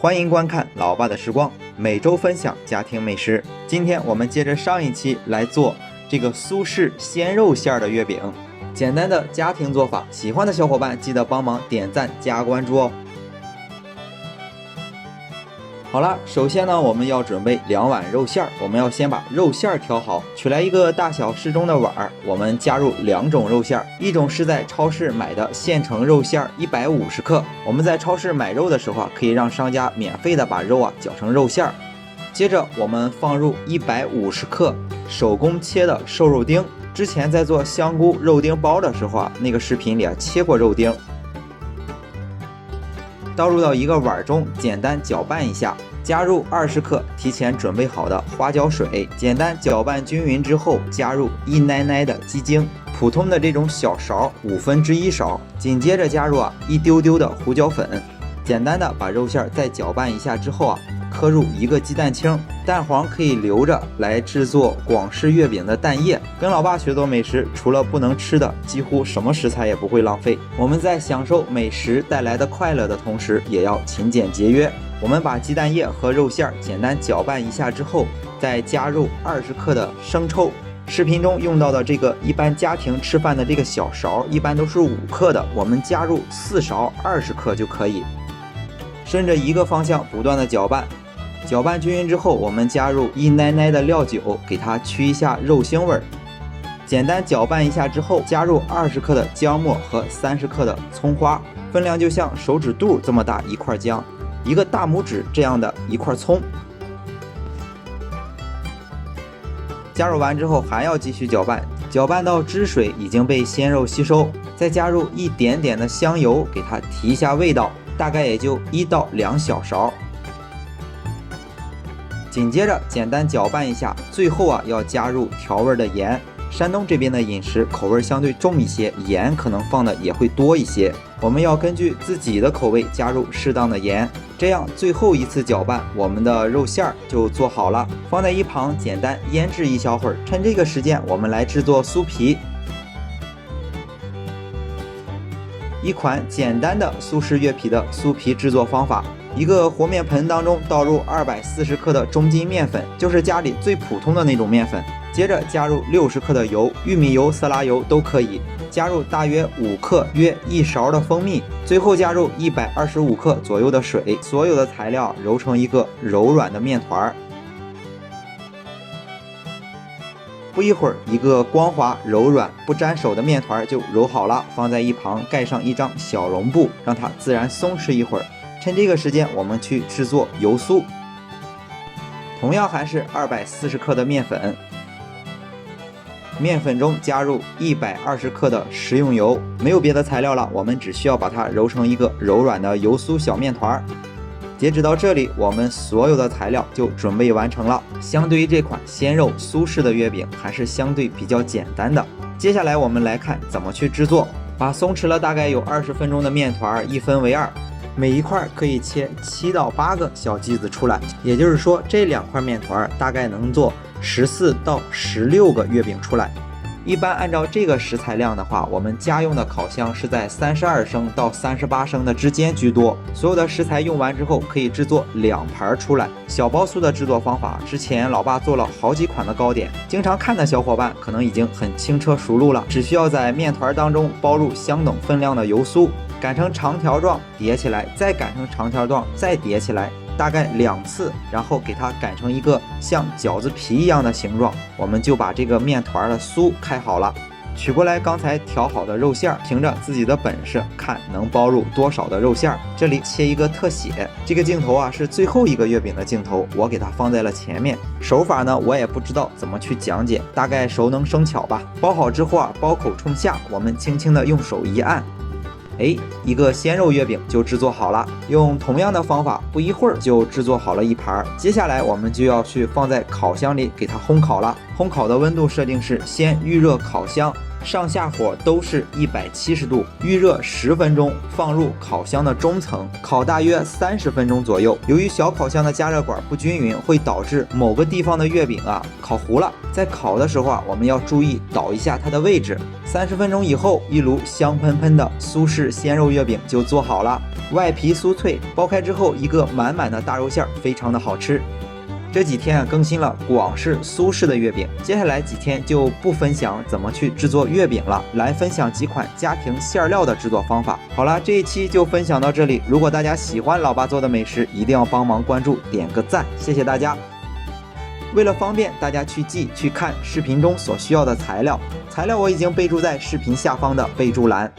欢迎观看老爸的时光，每周分享家庭美食。今天我们接着上一期来做这个苏式鲜肉馅的月饼，简单的家庭做法，喜欢的小伙伴记得帮忙点赞加关注哦。好了，首先呢，我们要准备2碗肉馅儿，我们要先把肉馅儿调好，取来一个大小适中的碗儿，我们加入2种肉馅儿，一种是在超市买的现成肉馅儿150克，我们在超市买肉的时候可以让商家免费的把肉搅成肉馅儿。接着我们放入150克手工切的瘦肉丁，之前在做香菇肉丁包的时候那个视频里切过肉丁。倒入到一个碗中，简单搅拌一下，加入20克提前准备好的花椒水，简单搅拌均匀之后，加入一奶奶的鸡精，普通的这种小勺1/5勺，紧接着加入一丢丢的胡椒粉，简单的把肉馅再搅拌一下之后磕入1个鸡蛋清，蛋黄可以留着来制作广式月饼的蛋液。跟老爸学做美食，除了不能吃的，几乎什么食材也不会浪费。我们在享受美食带来的快乐的同时，也要勤俭节约。我们把鸡蛋液和肉馅简单搅拌一下之后，再加入20克的生抽。视频中用到的这个一般家庭吃饭的这个小勺，一般都是5克的，我们加入4勺20克就可以。顺着一个方向不断的搅拌，搅拌均匀之后，我们加入一奶奶的料酒，给它去一下肉腥味儿。简单搅拌一下之后，加入20克的姜末和30克的葱花，分量就像手指肚这么大一块姜，1个大拇指这样的一块葱。加入完之后还要继续搅拌，搅拌到汁水已经被鲜肉吸收，再加入一点点的香油，给它提一下味道，大概也就1到2小勺。紧接着简单搅拌一下，最后要加入调味的盐。山东这边的饮食口味相对重一些，盐可能放的也会多一些，我们要根据自己的口味加入适当的盐。这样最后一次搅拌，我们的肉馅就做好了，放在一旁简单腌制一小会儿。趁这个时间，我们来制作酥皮。一款简单的苏式月皮的酥皮制作方法。一个和面盆当中倒入240克的中筋面粉，就是家里最普通的那种面粉。接着加入60克的油，玉米油、色拉油都可以。加入大约5克，约1勺的蜂蜜。最后加入125克左右的水。所有的材料揉成一个柔软的面团。不一会儿，一个光滑、柔软、不粘手的面团就揉好了，放在一旁，盖上一张小绒布，让它自然松弛一会儿。趁这个时间，我们去制作油酥。同样还是240克的面粉，面粉中加入120克的食用油，没有别的材料了，我们只需要把它揉成一个柔软的油酥小面团。截止到这里，我们所有的材料就准备完成了。相对于这款鲜肉苏式的月饼，还是相对比较简单的。接下来我们来看怎么去制作。把松弛了大概有20分钟的面团一分为2。每一块可以切7到8个小剂子出来，也就是说这2块面团大概能做14到16个月饼出来。一般按照这个食材量的话，我们家用的烤箱是在32升到38升的之间居多。所有的食材用完之后，可以制作2盘出来。小包酥的制作方法，之前老爸做了好几款的糕点，经常看的小伙伴可能已经很轻车熟路了。只需要在面团当中包入相等分量的油酥，擀成长条状叠起来，再擀成长条状再叠起来，大概2次，然后给它擀成一个像饺子皮一样的形状，我们就把这个面团的酥开好了。取过来刚才调好的肉馅，凭着自己的本事看能包入多少的肉馅。这里切一个特写，这个镜头是最后一个月饼的镜头，我给它放在了前面。手法呢，我也不知道怎么去讲解，大概熟能生巧吧。包好之后包口冲下，我们轻轻的用手一按，一个鲜肉月饼就制作好了。用同样的方法，不一会儿就制作好了一盘。接下来我们就要去放在烤箱里给它烘烤了。烘烤的温度设定是先预热烤箱，上下火都是170度，预热10分钟，放入烤箱的中层，烤大约30分钟左右。由于小烤箱的加热管不均匀，会导致某个地方的月饼烤糊了。在烤的时候我们要注意倒一下它的位置。30分钟以后，一炉香喷喷的苏式鲜肉月饼就做好了，外皮酥脆，剥开之后一个满满的大肉馅，非常的好吃。这几天更新了广式、苏式的月饼，接下来几天就不分享怎么去制作月饼了，来分享几款家庭馅料的制作方法。好了，这一期就分享到这里。如果大家喜欢老爸做的美食，一定要帮忙关注、点个赞，谢谢大家。为了方便大家去看视频中所需要的材料我已经备注在视频下方的备注栏。